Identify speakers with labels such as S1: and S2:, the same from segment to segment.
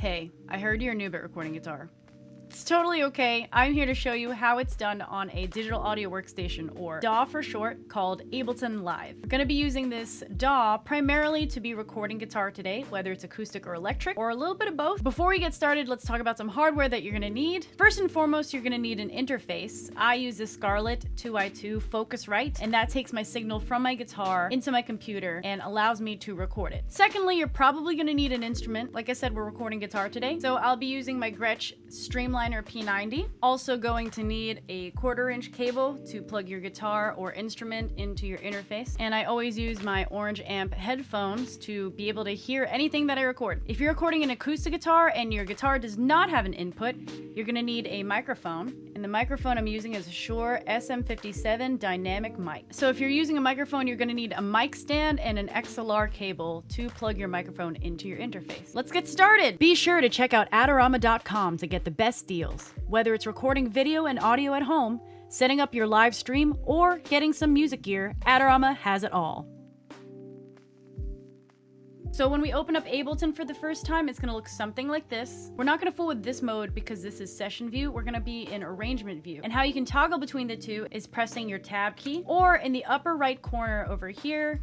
S1: Hey, I heard you're new at recording guitar. It's totally okay. I'm here to show you how it's done on a digital audio workstation, or DAW for short, called Ableton Live. We're gonna be using this DAW primarily to be recording guitar today, whether it's acoustic or electric, or a little bit of both. Before we get started, let's talk about some hardware that you're gonna need. First and foremost, you're gonna need an interface. I use the Scarlett 2i2 Focusrite, and that takes my signal from my guitar into my computer and allows me to record it. Secondly, you're probably gonna need an instrument. Like I said, we're recording guitar today, so I'll be using my Gretsch Streamliner P90. Also going to need a 1/4-inch cable to plug your guitar or instrument into your interface. And I always use my orange amp headphones to be able to hear anything that I record. If you're recording an acoustic guitar and your guitar does not have an input, you're gonna need a microphone. And the microphone I'm using is a Shure SM57 dynamic mic. So if you're using a microphone, you're gonna need a mic stand and an XLR cable to plug your microphone into your interface. Let's get started. Be sure to check out adorama.com to get the best deals. Whether it's recording video and audio at home, setting up your live stream, or getting some music gear, Adorama has it all. So when we open up Ableton for the first time, it's gonna look something like this. We're not gonna fool with this mode because this is session view. We're gonna be in arrangement view. And how you can toggle between the two is pressing your tab key, or in the upper right corner over here,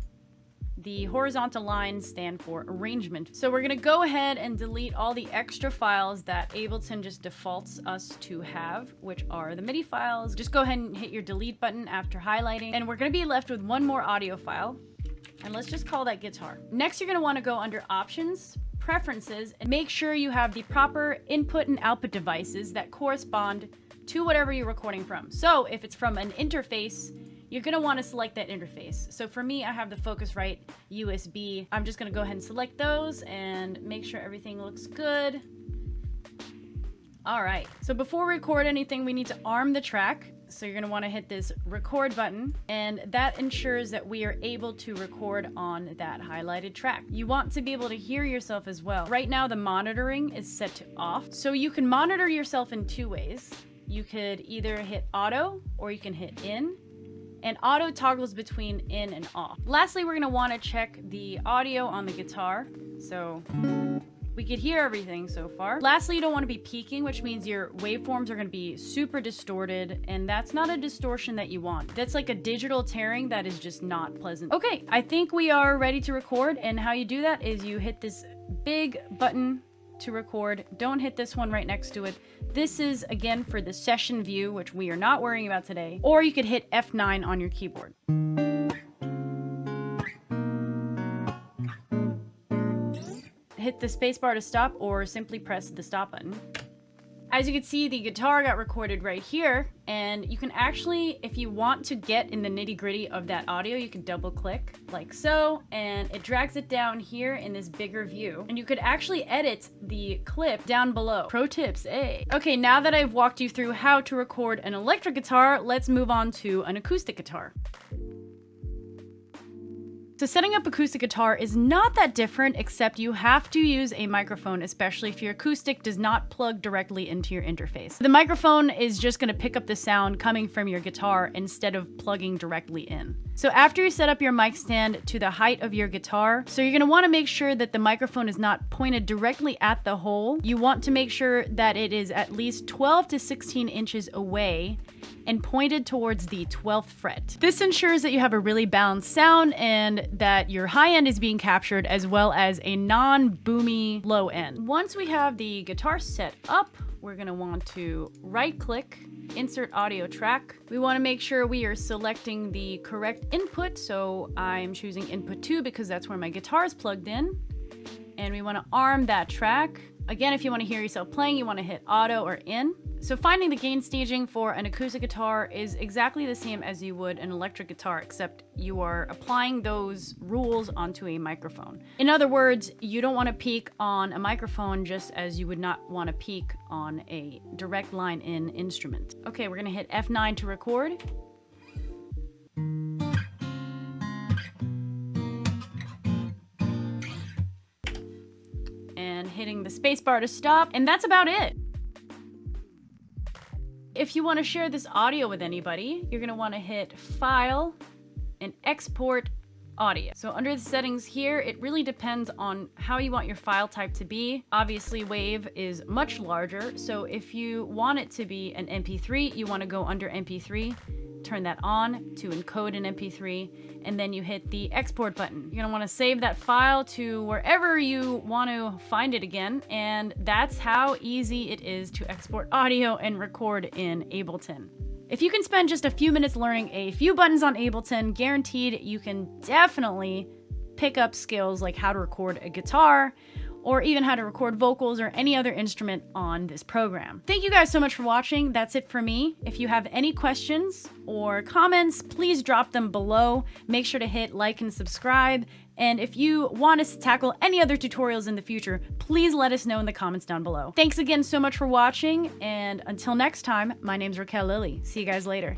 S1: the horizontal lines stand for arrangement. So we're gonna go ahead and delete all the extra files that Ableton just defaults us to have, which are the MIDI files. Just go ahead and hit your delete button after highlighting, and we're gonna be left with one more audio file. And let's just call that guitar. Next, you're gonna wanna go under Options, Preferences, and make sure you have the proper input and output devices that correspond to whatever you're recording from. So if it's from an interface, you're gonna wanna select that interface. So for me, I have the Focusrite USB. I'm just gonna go ahead and select those and make sure everything looks good. All right, so before we record anything, we need to arm the track. So you're gonna wanna hit this record button, and that ensures that we are able to record on that highlighted track. You want to be able to hear yourself as well. Right now, the monitoring is set to off. So you can monitor yourself in two ways. You could either hit auto, or you can hit in. And auto toggles between in and off. Lastly, we're gonna wanna check the audio on the guitar. So we could hear everything so far. Lastly, you don't wanna be peaking, which means your waveforms are gonna be super distorted, and that's not a distortion that you want. That's like a digital tearing that is just not pleasant. Okay, I think we are ready to record, and how you do that is you hit this big button to record. Don't hit this one right next to it. This is, again, for the session view, which we are not worrying about today. Or you could hit F9 on your keyboard. Hit the spacebar to stop, or simply press the stop button. As you can see, the guitar got recorded right here, and you can actually, if you want to get in the nitty-gritty of that audio, you can double click like so, and it drags it down here in this bigger view. And you could actually edit the clip down below. Pro tips, eh? Okay, now that I've walked you through how to record an electric guitar, let's move on to an acoustic guitar. So setting up acoustic guitar is not that different, except you have to use a microphone, especially if your acoustic does not plug directly into your interface. The microphone is just gonna pick up the sound coming from your guitar instead of plugging directly in. So after you set up your mic stand to the height of your guitar, so you're gonna wanna make sure that the microphone is not pointed directly at the hole. You want to make sure that it is at least 12 to 16 inches away and pointed towards the 12th fret. This ensures that you have a really balanced sound and that your high end is being captured, as well as a non-boomy low end. Once we have the guitar set up, we're gonna want to right click, insert audio track. We wanna make sure we are selecting the correct input. So I'm choosing input 2 because that's where my guitar is plugged in. And we wanna arm that track. Again, if you wanna hear yourself playing, you wanna hit auto or in. So finding the gain staging for an acoustic guitar is exactly the same as you would an electric guitar, except you are applying those rules onto a microphone. In other words, you don't want to peak on a microphone just as you would not want to peak on a direct line in instrument. Okay, we're gonna hit F9 to record. And hitting the spacebar to stop, and that's about it. If you want to share this audio with anybody, you're going to want to hit File and Export audio. So under the settings here, it really depends on how you want your file type to be. Obviously, WAV is much larger, so if you want it to be an MP3, you want to go under MP3, turn that on to encode an MP3, and then you hit the export button. You're gonna want to save that file to wherever you want to find it again, and that's how easy it is to export audio and record in Ableton. If you can spend just a few minutes learning a few buttons on Ableton, guaranteed you can definitely pick up skills like how to record a guitar, or even how to record vocals or any other instrument on this program. Thank you guys so much for watching. That's it for me. If you have any questions or comments, please drop them below. Make sure to hit like and subscribe. And if you want us to tackle any other tutorials in the future, please let us know in the comments down below. Thanks again so much for watching, and until next time, my name's Raquel Lily. See you guys later.